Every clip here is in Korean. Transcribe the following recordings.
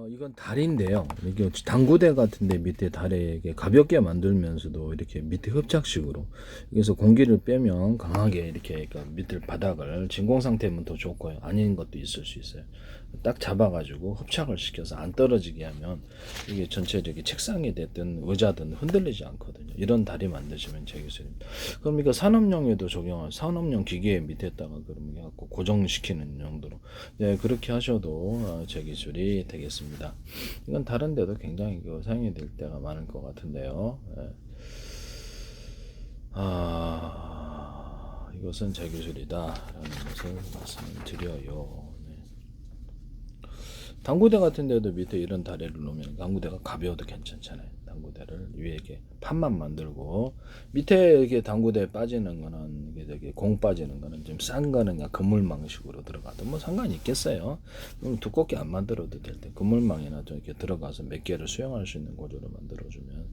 이건 다리인데요. 이게 당구대 같은데 밑에 다리에 이게 가볍게 만들면서도 이렇게 밑에 흡착식으로. 그래서 공기를 빼면 강하게 이렇게 그러니까 밑에 바닥을 진공 상태면 더 좋고요. 아닌 것도 있을 수 있어요. 딱 잡아가지고 흡착을 시켜서 안 떨어지게 하면 이게 전체 이렇게 책상이 됐든 의자든 흔들리지 않거든요. 이런 다리 만드시면 제 기술입니다. 그럼 이거 산업용에도 적용할 산업용 기계 밑에다가 그럼 해갖고 고정시키는 용도로 네, 그렇게 하셔도 제 기술이 되겠습니다. 이건 다른 데도 굉장히 사용이 될 때가 많을 것 같은데요. 네. 이것은 제 기술이다라는 것을 말씀을 드려요. 네. 당구대 같은 데도 밑에 이런 다리를 놓으면 당구대가 가벼워도 괜찮잖아요. 당구대를 위에 이렇게 판만 만들고 밑에 이렇게 당구대에 빠지는 거는 이게 되게 공 빠지는 거는 좀 싼 거는 그냥 그물망식으로 들어가도 뭐 상관이 있겠어요. 그럼 두껍게 안 만들어도 될 때 그물망이나 좀 이렇게 들어가서 몇 개를 수용할 수 있는 구조로 만들어주면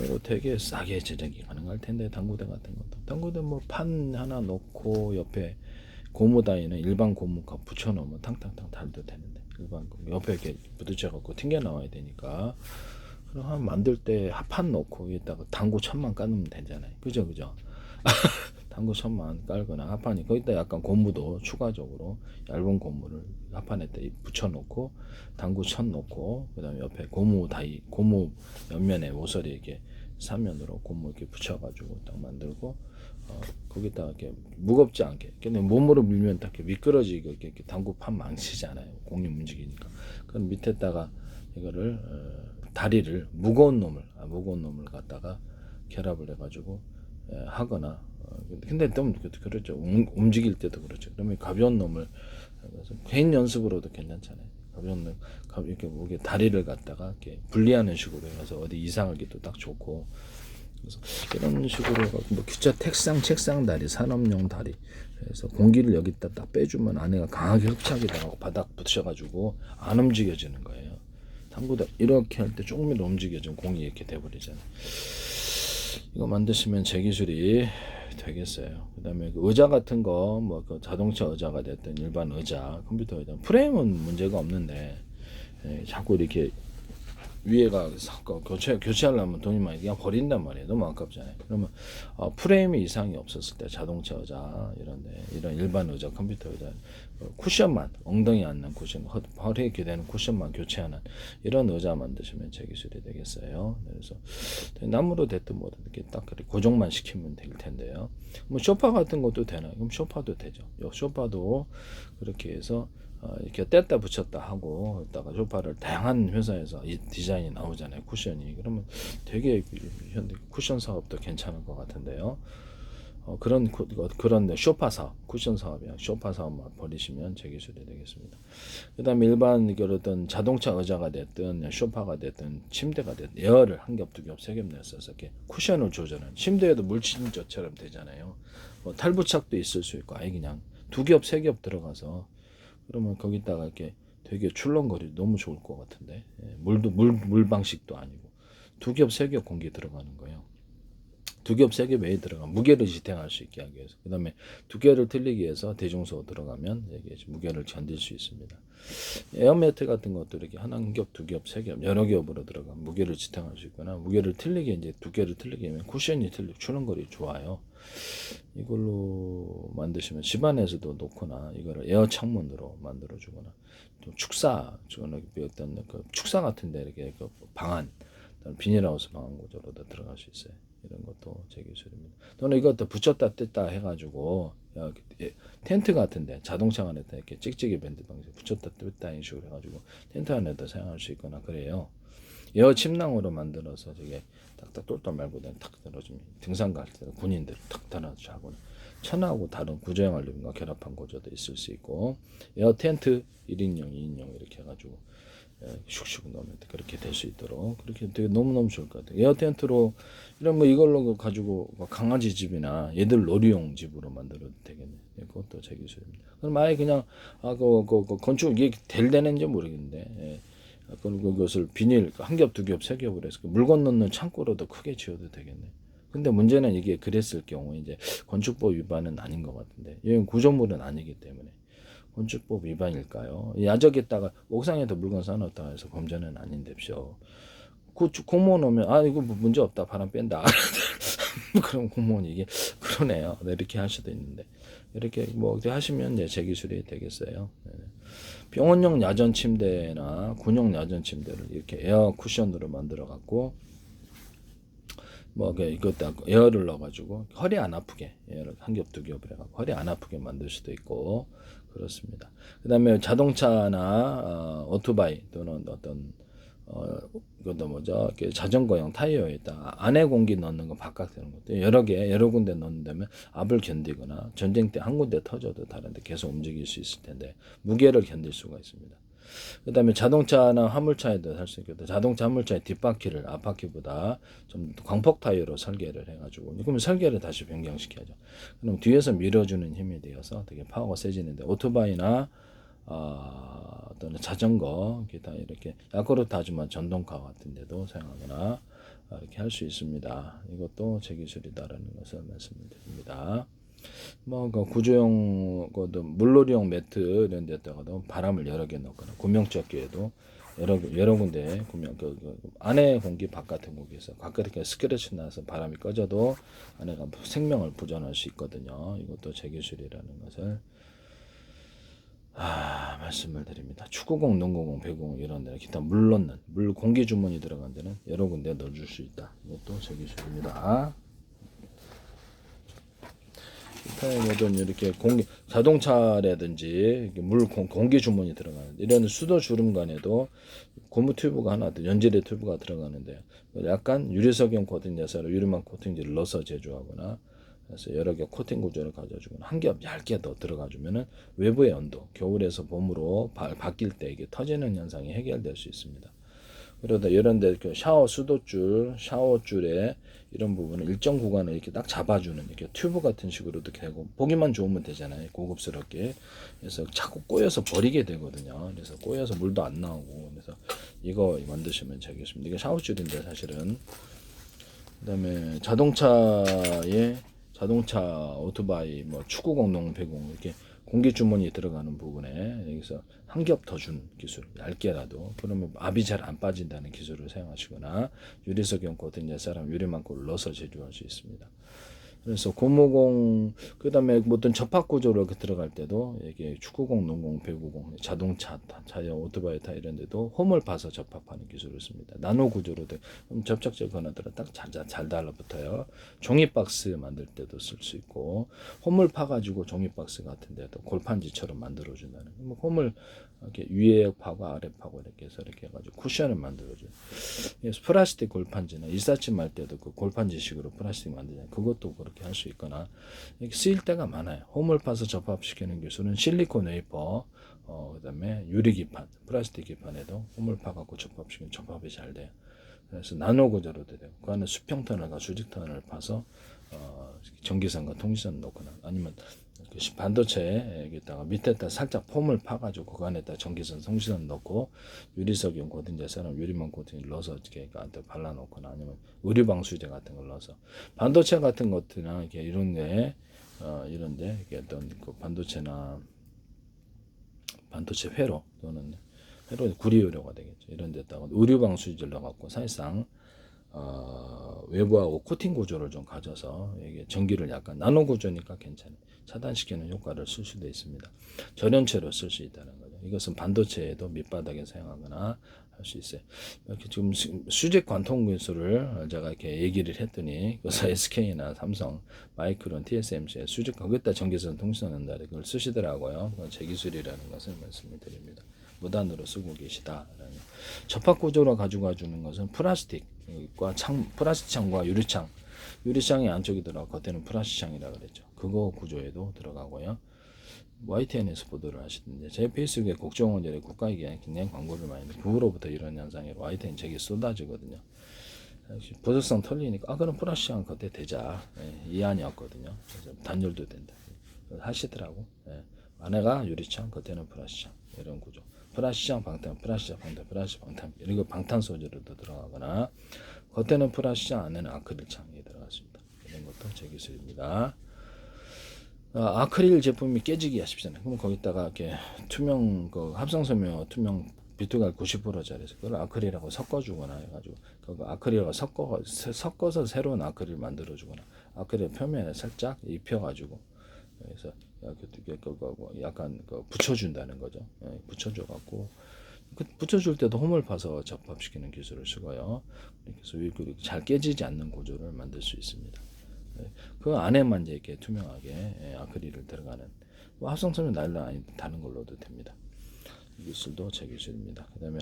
이거 되게 싸게 제작이 가능할 텐데 당구대 같은 것도 당구대 뭐 판 하나 놓고 옆에 고무다이는 일반 고무 붙여놓으면 탕탕탕 달도 되는데 일반 옆에 이렇게 부딪혀갖고 튕겨 나와야 되니까 그럼 한 만들 때 합판 넣고 위에다가 당구 천만 깔면 되잖아요. 그죠? 당구 천만 깔거나 합판이 거기다 약간 고무도 추가적으로 얇은 고무를 합판에다 붙여놓고 당구 천 놓고 그다음에 옆에 고무 다이 고무 옆면에 모서리 이렇게 삼면으로 고무 이렇게 붙여가지고 딱 만들고 거기다가 이렇게 무겁지 않게 그냥 몸으로 밀면 딱 이렇게 미끄러지게 이렇게 당구판 망치잖아요. 공이 움직이니까. 그럼 밑에다가 이거를 다리를 무거운 놈을 갖다가 결합을 해가지고 하거나 근데 좀 그렇죠. 움직일 때도 그렇죠. 그러면 가벼운 놈을 개인 연습으로도 괜찮잖아요. 가벼운 놈 이렇게 목에 다리를 갖다가 이렇게 분리하는 식으로 해서 어디 이상하기도 딱 좋고 그래서 이런 식으로 뭐 기차 책상 다리 산업용 다리 그래서 공기를 여기다 딱 빼주면 안에가 강하게 흡착이 되고 바닥 붙여가지고 안 움직여지는 거예요. 당구도 이렇게 할 때 조금이라도 움직여지면 공이 이렇게 돼버리잖아요. 이거 만드시면 제 기술이 되겠어요. 그 다음에 그 의자 같은 거, 뭐 그 자동차 의자가 됐든 일반 의자, 컴퓨터 의자, 프레임은 문제가 없는데, 자꾸 이렇게 위에가 교체하려면 돈이 많이 그냥 버린단 말이에요. 너무 아깝잖아요. 그러면 프레임이 이상이 없었을 때 자동차 의자 이런데 이런 일반 의자 컴퓨터 의자 쿠션만 엉덩이 앉는 쿠션 허리에 이렇게 되는 쿠션만 교체하는 이런 의자 만드시면 제 기술이 되겠어요. 그래서 나무로 됐든 뭐든 이렇게 딱 고정만 시키면 될 텐데요. 뭐 소파 같은 것도 되나요? 그럼 소파도 되죠. 소파도 그렇게 해서 이렇게 뗐다 붙였다 하고 있다가 소파를 다양한 회사에서 이 디자인이 나오잖아요. 쿠션이. 그러면 되게 현대 쿠션 사업도 괜찮을 것 같은데요. 그런 쇼파 사업, 쿠션 사업이야. 쇼파 사업만 버리시면 제 기술이 되겠습니다. 그 다음에 일반 어떤 자동차 의자가 됐든 쇼파가 됐든 침대가 됐든 에어를 한 겹, 두 겹, 세 겹 냈어서 이렇게 쿠션을 조절하는 침대에도 물침저처럼 되잖아요. 뭐 탈부착도 있을 수 있고 아예 그냥 두 겹, 세 겹 들어가서 그러면 거기다가 이렇게 되게 출렁거리 너무 좋을 것 같은데 물 방식도 아니고 두 겹 세 겹 공기 들어가는 거예요. 두 겹 세 겹 왜 들어가 무게를 지탱할 수 있게 하기 위해서 그다음에 두께를 틀리기 위해서 대중소 들어가면 이게 무게를 견딜 수 있습니다. 에어매트 같은 것도 이렇게 한 겹, 두 겹, 세 겹, 여러 겹으로 들어가 무게를 지탱할 수 있거나 무게를 틀리게 이제 두께를 틀리게 하면 쿠션이 틀리고 출렁거리 좋아요. 이걸로 만드시면 집안에서도 놓거나 이거를 에어 창문으로 만들어 주거나 또 축사 어떤 그 축사 같은데 이렇게 그 방안 비닐하우스 방안 구조로도 들어갈 수 있어요. 이런 것도 제 기술입니다. 또는 이것도 붙였다 뗐다 해가지고 텐트 같은데 자동차 안에다 이렇게 찍찍이 밴드 방식 붙였다 뗐다 이런 식으로 해가지고 텐트 안에다 사용할 수 있거나 그래요. 에어 침낭으로 만들어서 저게 딱딱 똘똘 말고 탁 떨어지면 등산 갈 때 군인들 탁 달아서 하고 천하고 다른 구조형 알루미늄과 결합한 구조도 있을 수 있고 에어 텐트 1인용, 2인용 이렇게 해가지고 슉슉 넣으면 그렇게 될 수 있도록 그렇게 되게 너무너무 좋을 것 같아요. 에어 텐트로 이런 뭐 이걸로 가지고 강아지 집이나 얘들 놀이용 집으로 만들어도 되겠네. 그것도 제 기술입니다. 그럼 아예 그냥 그 건축 이게 될 되는지 모르겠는데 그것을 비닐 한 겹, 두 겹, 세 겹을 해서 물건 넣는 창고로도 크게 지어도 되겠네. 근데 문제는 이게 그랬을 경우 이제 건축법 위반은 아닌 것 같은데 이건 구조물은 아니기 때문에 건축법 위반일까요? 야적에다가 옥상에다 물건 쌓아놓다 해서 범죄는 아닌데쇼. 공무원 오면 이거 뭐 문제 없다 바람 뺀다 그럼 공무원이 이게 그러네요. 네, 이렇게 할 수도 있는데 이렇게 뭐 하시면 이제 재기술이 되겠어요. 네. 병원용 야전 침대나 군용 야전 침대를 이렇게 에어 쿠션으로 만들어 갖고 뭐 이것도 에어를 넣어가지고 허리 안 아프게 에어를 한 겹 두 겹을 해갖고 허리 안 아프게 만들 수도 있고 그렇습니다. 그다음에 자동차나 오토바이 또는 어떤 이것도 뭐죠? 이렇게 자전거용 타이어에다 안에 공기 넣는 거 바깥 되는 것도 여러 군데 넣는다면 압을 견디거나 전쟁 때 한 군데 터져도 다른데 계속 움직일 수 있을 텐데 무게를 견딜 수가 있습니다. 그다음에 자동차나 화물차에도 할 수 있겠다. 자동차 화물차의 뒷바퀴를 앞바퀴보다 좀 광폭 타이어로 설계를 해가지고 그러면 설계를 다시 변경시켜야죠. 그럼 뒤에서 밀어주는 힘이 되어서 되게 파워가 세지는데 오토바이나 어떤 자전거 기타 이렇게 야쿠르트 아주만 전동카 같은 데도 사용하거나 이렇게 할 수 있습니다. 이것도 제 기술이다라는 것을 말씀드립니다. 뭐 구조용 물놀이용 매트 이런 데다가도 바람을 여러 개 넣거나 구명조끼에도 여러 군데 구명 안에 공기 바깥에 공기에서 바깥에 스크래치 나서 바람이 꺼져도 안에가 생명을 보존할 수 있거든요. 이것도 제 기술이라는 것을 말씀을 드립니다. 축구공, 농구공, 배구공 이런 데는 기타 물 넣는 물 공기 주머니 들어간 데는 여러 군데 넣어줄 수 있다. 이것도 제 기술입니다. 기타에 뭐든 이렇게 자동차라든지 공기 주머니 들어가는 이런 수도 주름관에도 고무 튜브가 하나 연질의 튜브가 들어가는데 약간 유리석용 코팅 내사로 유리막 코팅지를 넣어서 제조하거나 그래서 여러 개 코팅 구조를 가져주거나 한 겹 얇게 더 들어가주면은 외부의 온도 겨울에서 봄으로 바뀔 때 이게 터지는 현상이 해결될 수 있습니다. 그러다 이런데 샤워줄에 이런 부분은 일정 구간을 이렇게 딱 잡아주는 이렇게 튜브 같은 식으로도 되고 보기만 좋으면 되잖아요. 고급스럽게. 그래서 자꾸 꼬여서 버리게 되거든요. 그래서 꼬여서 물도 안 나오고 그래서 이거 만드시면 되겠습니다. 이게 샤워줄인데 사실은 그다음에 자동차, 오토바이, 뭐 축구공, 농구, 배구공 이렇게 공기 주머니 들어가는 부분에 여기서 한 겹 더 준 기술, 얇게라도 그러면 압이 잘 안 빠진다는 기술을 사용하시거나 유리석용 코팅 사람 유리망고를 넣어서 제조할 수 있습니다. 그래서 고무공 그다음에 어떤 접합 구조로 들어갈 때도 이게 축구공, 농구공, 배구공, 자동차, 자연 오토바이 타 이런 데도 홈을 파서 접합하는 기술을 씁니다. 나노 구조로 돼. 그럼 접착제 하나들은 딱 잘 달라붙어요. 종이 박스 만들 때도 쓸 수 있고 홈을 파 가지고 종이 박스 같은 데도 골판지처럼 만들어 준다는. 뭐 홈을 이렇게 위에 파고 아래 파고 이렇게 해서 이렇게 해가지고 쿠션을 만들어줘요. 플라스틱 골판지나 일사침 할 때도 그 골판지식으로 플라스틱 만들잖아요. 그것도 그렇게 할 수 있거나 이렇게 쓰일 때가 많아요. 홈을 파서 접합시키는 기술은 실리콘 웨이퍼, 그다음에 유리 기판, 플라스틱 기판에도 홈을 파갖고 접합시키면 접합이 잘 돼요. 그래서 나노 구조로도 되고 그 안에 수평 터널과 수직 터널을 파서 전기선과 통신선 넣거나 아니면 반도체에다가 밑에다 살짝 폼을 파가지고 그 안에다 전기선, 통신선 넣고 유리석용 코팅 사람 유리망 코팅을 넣어서 이렇게 발라놓거나 아니면 의류방수제 같은 걸 넣어서 반도체 같은 것들이나 이렇게 이런데 이게 어떤 그 반도체나 반도체 회로 또는 회로 구리의료가 되겠죠. 이런 데다가 의류방수제를 넣어갖고 사실상 외부하고 코팅 구조를 좀 가져서 이게 전기를 약간 나노 구조니까 괜찮아요. 차단시키는 효과를 쓸 수도 있습니다. 전연체로 쓸 수 있다는 거죠. 이것은 반도체에도 밑바닥에 사용하거나 할 수 있어요. 이렇게 지금 수직 관통 기술을 제가 이렇게 얘기를 했더니 그래서 SK나 삼성, 마이크론, TSMC의 수직 거기다 전기선 통신선 넣는다 그걸 쓰시더라고요. 제 기술이라는 것을 말씀을 드립니다. 무단으로 쓰고 계시다라는. 접합 구조로 가져가 주는 것은 플라스틱과 플라스틱 창과 유리창이 안쪽에 들어가 겉에는 플라스틱 창이라 그랬죠. 그거 구조에도 들어가고요. YTN에서 보도를 하시던데 제 페이스북에 국정원들의 국가기관에 굉장히 광고를 많이 했는데 그후로부터 이런 현상이 YTN 책이 쏟아지거든요. 보석성 털리니까 그럼 플라스틱 창 겉에 대자 이 안이었거든요. 그래서 단열도 된다. 하시더라고. 안에가 유리창 겉에는 플라스틱 창 이런 구조. 플라스틱 방탄, 플라스틱 방탄, 플라스틱 방탄 이런 방탄 소재로도 들어가거나 겉에는 플라스틱 안에는 아크릴 창이 들어갔습니다. 이런 것도 제 기술입니다. 아크릴 제품이 깨지기가 쉽잖아요. 그럼 거기다가 이렇게 투명 그 합성섬유 투명 비트갈 90%짜리 그걸 아크릴하고 섞어주거나 해가지고 그 아크릴하고 섞어서 새로운 아크릴 만들어주거나 아크릴 표면에 살짝 입혀가지고 그래서 약간 붙여준다는 거죠. 붙여줘갖고 붙여줄 때도 홈을 파서 접합시키는 기술을 쓰고요. 그래서 잘 깨지지 않는 구조를 만들 수 있습니다. 그 안에만 이렇게 투명하게 아크릴을 들어가는 합성섬유 나일론 아닌 다른 걸로도 됩니다. 이 기술도 제 기술입니다. 그다음에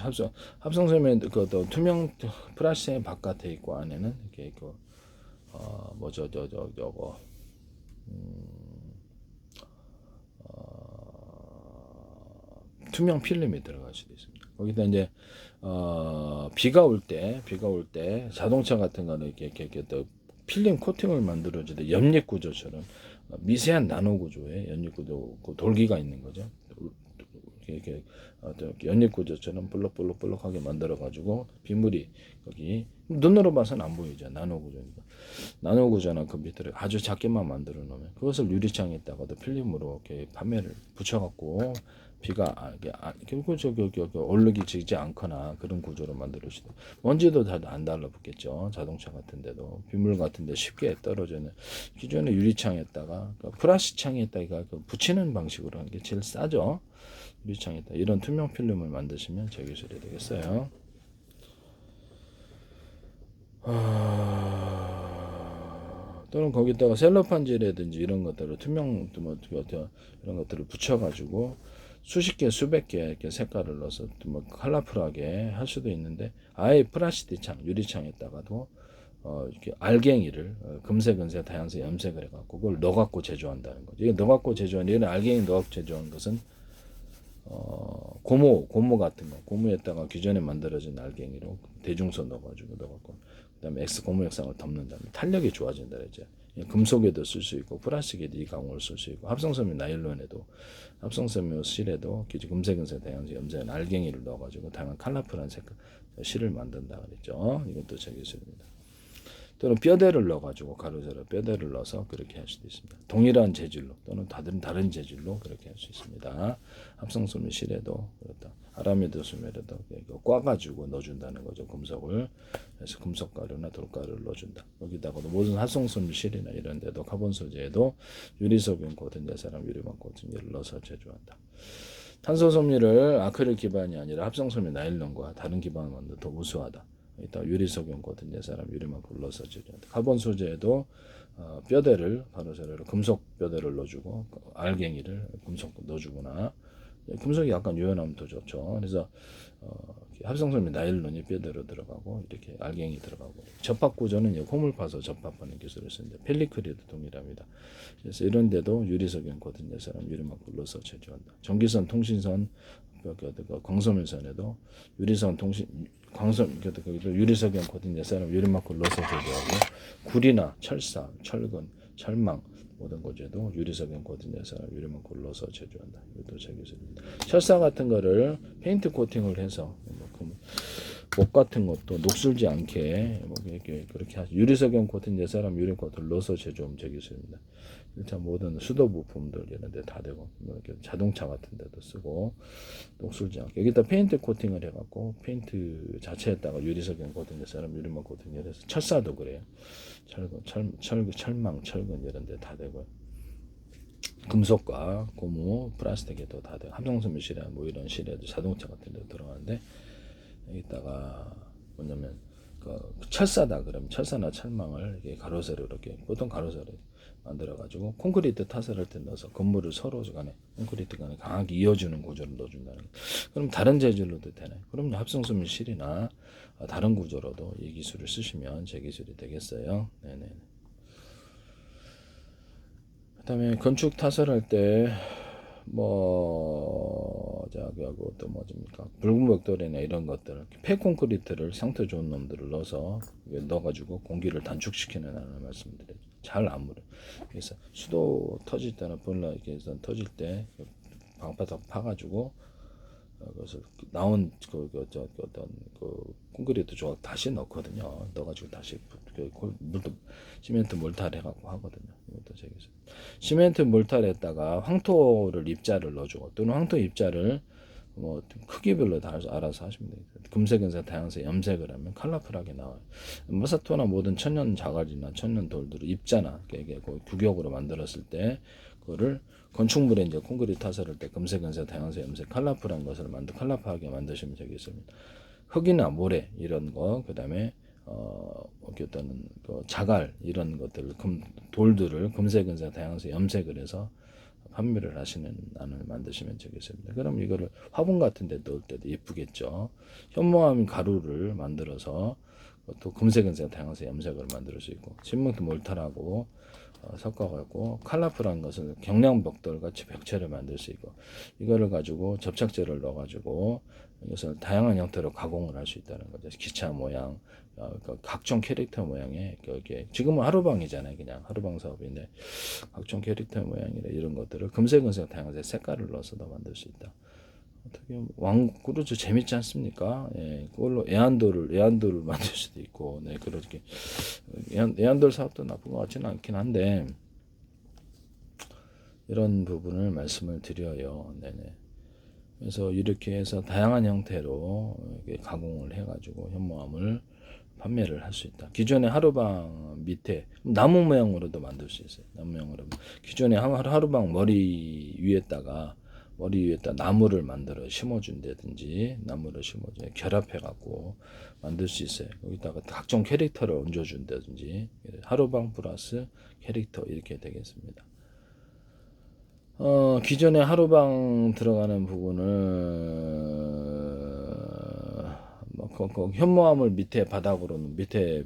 합성섬유 그 투명 플라스틱 바깥에 있고 안에는 이렇게 저거 투명 필름이 들어갈 수도 있습니다. 거기다 이제 비가 올 때 자동차 같은 거는 이렇게 또 필름 코팅을 만들어줄 때 연립 구조처럼 미세한 나노 구조의 연립 구조 돌기가 있는 거죠. 이렇게 연립 구조처럼 볼록볼록하게 만들어 가지고 비물이 거기 눈으로 봐서는 안 보이죠. 나노 구조니까. 나노 구조나 컴퓨터를 아주 작게만 만들어 놓으면 그것을 유리창에다가도 필름으로 이렇게 판매를 붙여갖고 비가 결국 얼룩이 지지 않거나 그런 구조로 만들어주도 먼지도 다 안 달라붙겠죠. 자동차 같은데도 비물 같은데 쉽게 떨어지는 기존의 유리창에다가 플라스틱 창에다가 붙이는 방식으로 하는 게 제일 싸죠. 유리창에다 이런 투명 필름을 만드시면 제 기술이 되겠어요. 또는 거기다가 셀로판지라든지 이런 것들을 투명 이런 것들을 붙여가지고 수십 개, 수백 개 이렇게 색깔을 넣어서 뭐 컬러풀하게 할 수도 있는데 아예 플라스틱 창, 유리창에다가도 이렇게 알갱이를 금색, 은색, 다양색 염색을 해갖고 그걸 넣어갖고 제조한다는 거죠. 이게 넣어갖고 제조하는 이런 알갱이 넣어갖고 제조한 것은 고무 같은 거, 고무에다가 기존에 만들어진 알갱이로 대중소 넣어갖고 그다음에 고무 액상을 덮는다면 탄력이 좋아진다 그랬죠. 금속에도 쓸 수 있고 플라스틱에도 이 강호를 쓸 수 있고 합성섬유 나일론에도 합성섬유 실에도 금색, 은색, 다양색 염색 알갱이를 넣어가지고 다양한 컬러풀한 색깔 실을 만든다 그랬죠. 이것도 제 기술입니다. 또는 뼈대를 넣어가지고 가로세로 뼈대를 넣어서 그렇게 할 수도 있습니다. 동일한 재질로 또는 다른 재질로 그렇게 할 수 있습니다. 합성섬유 실에도 그렇다. 아라미드 소멸에도 꽈가지고 넣어준다는 거죠. 금속을. 그래서 금속가루나 돌가루를 넣어준다. 여기다가도 모든 합성섬유 실이나 이런 데도 카본 소재에도 유리석용 고든자사랑 유리막 고든제를 넣어서 제조한다. 탄소섬유를 아크릴 기반이 아니라 합성섬유 나일론과 다른 기반을 만들어 더 우수하다. 이따 유리석용 고든자사랑 유리막 굴러서 제조한다. 카본 소재에도 뼈대를 가로세로로 금속 뼈대를 넣어주고 알갱이를 금속 넣어주거나 금속이 약간 유연하면 더 좋죠. 그래서 합성섬유 나일론이 뼈대로 들어가고 이렇게 알갱이 들어가고 접합 구조는 홈을 파서 접합하는 기술을 쓰는데 펠리크리도 동일합니다. 그래서 이런 데도 유리석용 고든자사랑 유리막 굴러서 제조한다. 전기선 통신선 광섬유선에도 유리선 통신 유리석용 고든자사랑 유리막 굴러서 제조하고 구리나 철사, 철근, 철망 모든 고제도 유리석용 고든자사랑 유리막 굴러서 제조한다. 이것도 제 기술입니다. 철사 같은 거를 페인트 코팅을 해서 목 같은 것도 녹슬지 않게 그렇게 하죠. 유리석용 고든자사랑 유리코트를 넣어서 제조하면 제 기술입니다. 일단 모든 수도 부품들 이런 데 다 되고 이렇게 자동차 같은 데도 쓰고 녹슬지 않게 여기다 페인트 코팅을 해갖고 페인트 자체에다가 유리석용 고든자사랑 유리막 코팅을 해서 철사도 그래요. 철망, 철근 이런 데 다 되고 금속과 고무, 플라스틱에도 다 되고 합성섬유 실에 뭐 이런 실에도 자동차 같은 데 들어가는데 여기다가 뭐냐면 철사다 그러면 철사나 철망을 이렇게 가로세로 이렇게 보통 가로세로 만들어 가지고 콘크리트 타설할 때 넣어서 건물을 서로 간에 콘크리트 간에 강하게 이어주는 구조를 넣어준다는 거. 그럼 다른 재질로도 되나요? 그럼 합성섬유 실이나 다른 구조로도 이 기술을 쓰시면 제 기술이 되겠어요. 네네. 그다음에 건축 타설할 때 저기하고 또 뭐입니까? 붉은 벽돌이나 이런 것들, 폐콘크리트를 상태 좋은 놈들을 넣어가지고 공기를 단축시키는 하는 말씀드려요. 잘 안 물어. 그래서 수도 터질 때나 볼라 이렇게 해서 터질 때 방바닥 파가지고 그것을 나온 어떤 콘크리트 조각 다시 넣거든요. 넣어가지고 다시 물도 시멘트 몰탈 해갖고 하거든요. 이것도 저기 시멘트 몰탈에다가 황토를 입자를 넣어주고 또는 황토 입자를 뭐 크기별로 다 알아서 하시면 돼요. 금색, 은색, 다양색 염색을 하면 컬러풀하게 나와요. 마사토나 모든 천연 자갈이나 천연 돌들을 입자나 이게 규격으로 만들었을 때 그거를 건축물에 이제 콘크리트 타설할 때 금색, 은색, 다양색, 염색, 컬러풀한 것을 컬러풀하게 만드시면 되겠습니다. 흙이나 모래 이런 거, 그다음에 어떤 자갈 이런 것들, 돌들을 금색, 은색, 다양색, 염색을 해서 판매를 하시는 안을 만드시면 되겠습니다. 그럼 이거를 화분 같은 데 넣을 때도 예쁘겠죠. 현모암 가루를 만들어서 또 금색, 은색, 다양색, 염색을 만들 수 있고 신문도 몰탈하고 섞어갖고 컬러풀한 것은 경량벽돌 같이 벽체를 만들 수 있고 이거를 가지고 접착제를 넣어가지고 이것을 다양한 형태로 가공을 할 수 있다는 거죠. 기차 모양, 각종 캐릭터 모양의 지금은 하루방이잖아요. 그냥 하루방 사업인데 각종 캐릭터 모양이나 이런 것들을 금색, 은색, 다양한 색깔을 넣어서도 만들 수 있다. 어떻게 그렇죠. 재밌지 않습니까? 예, 그걸로 애완돌을 만들 수도 있고, 네, 그렇게 애완돌 사업도 나쁜 것 같지는 않긴 한데 이런 부분을 말씀을 드려요. 네네. 그래서 이렇게 해서 다양한 형태로 가공을 해가지고 현모암을 판매를 할 수 있다. 기존의 하루방 밑에 나무 모양으로도 만들 수 있어요. 나무 모양으로 기존의 하루방 머리 위에다가 나무를 만들어 심어준다든지 나무를 심어줘 결합해갖고 만들 수 있어요. 거기다가 각종 캐릭터를 얹어준다든지 하루방 플러스 캐릭터 이렇게 되겠습니다. 기존에 하루방 들어가는 부분은 현모암을 밑에 바닥으로 밑에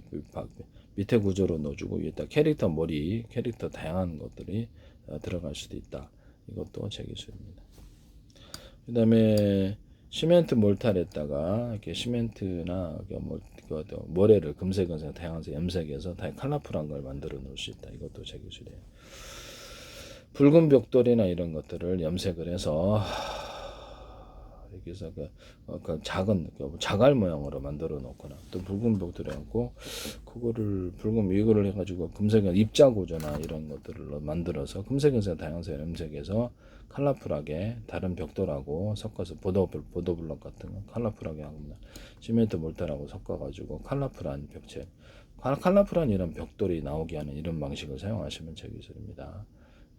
구조로 넣어주고 위에다 캐릭터 다양한 것들이 들어갈 수도 있다. 이것도 제 기술입니다. 그 다음에 시멘트 몰탈에다가 이렇게 시멘트나 모래를 금색, 은색, 다양색 염색해서 다 컬러풀한 걸 만들어 놓을 수 있다. 이것도 제 기술이에요. 붉은 벽돌이나 이런 것들을 염색을 해서 여기서 작은 자갈 모양으로 만들어 놓거나 또 붉은 벽돌에 갖고 이거를 해가지고 금색 입자 구조나 이런 것들을 만들어서 금색에서 다양색 염색해서 컬러풀하게 다른 벽돌하고 섞어서 보도블럭 같은 거 컬러풀하게 합니다. 시멘트 몰탈하고 섞어가지고 컬러풀한 벽체, 컬러풀한 이런 벽돌이 나오게 하는 이런 방식을 사용하시면 제 기술입니다.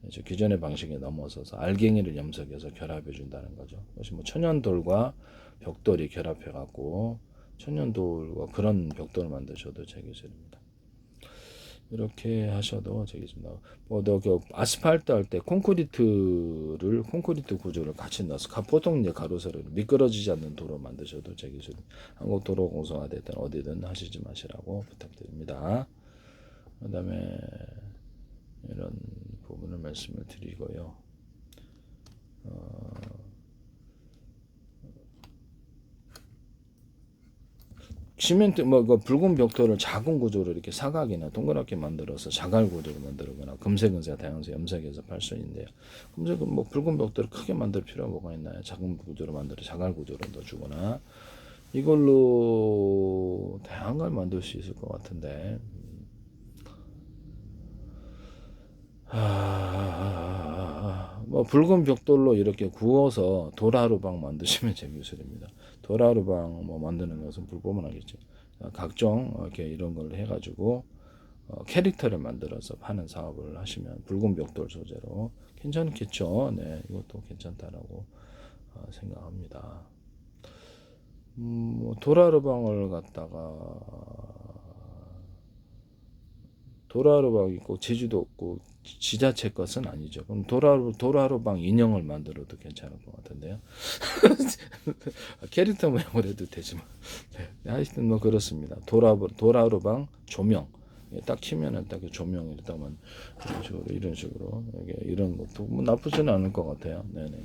기존의 방식에 넘어서서 알갱이를 염색해서 결합해 준다는 거죠. 그것이 뭐 천연돌과 벽돌이 결합해 갖고 천연돌과 그런 벽돌을 만드셔도 제 기술입니다. 이렇게 하셔도 되겠습니다. 아스팔트 할 때 콘크리트 구조를 같이 넣어서 보통 이제 가로세로 미끄러지지 않는 도로 만드셔도 제 기술입니다. 한국도로공사가 됐든 어디든 하시지 마시라고 부탁드립니다. 그다음에 이런 부분을 말씀을 드리고요. 시멘트 붉은 벽돌을 작은 구조로 이렇게 사각이나 동그랗게 만들어서 자갈 구조로 만들거나 금색, 은색, 다양색 염색해서 팔 수 있는데요. 금색은 붉은 벽돌을 크게 만들 필요가 뭐가 있나요? 작은 구조로 만들어 자갈 구조로 넣어주거나 이걸로 다양한 걸 만들 수 있을 것 같은데. 붉은 벽돌로 이렇게 구워서 도라루방 만드시면 제 기술입니다. 도라루방 만드는 것은 불법은 하겠죠. 각종 이렇게 이런 걸 해가지고 캐릭터를 만들어서 파는 사업을 하시면 붉은 벽돌 소재로 괜찮겠죠. 네, 이것도 괜찮다라고 생각합니다. 도라루방을 갖다가 도라루방 있고 제주도 없고 지자체 것은 아니죠. 그럼 도라루방 인형을 만들어도 괜찮을 것 같은데요. 캐릭터 모양으로 해도 되지만 네, 하여튼 그렇습니다. 도라루방 조명 딱 치면은 딱 조명이 일단은 이런 식으로 이런 것도 나쁘지는 않을 것 같아요. 네네.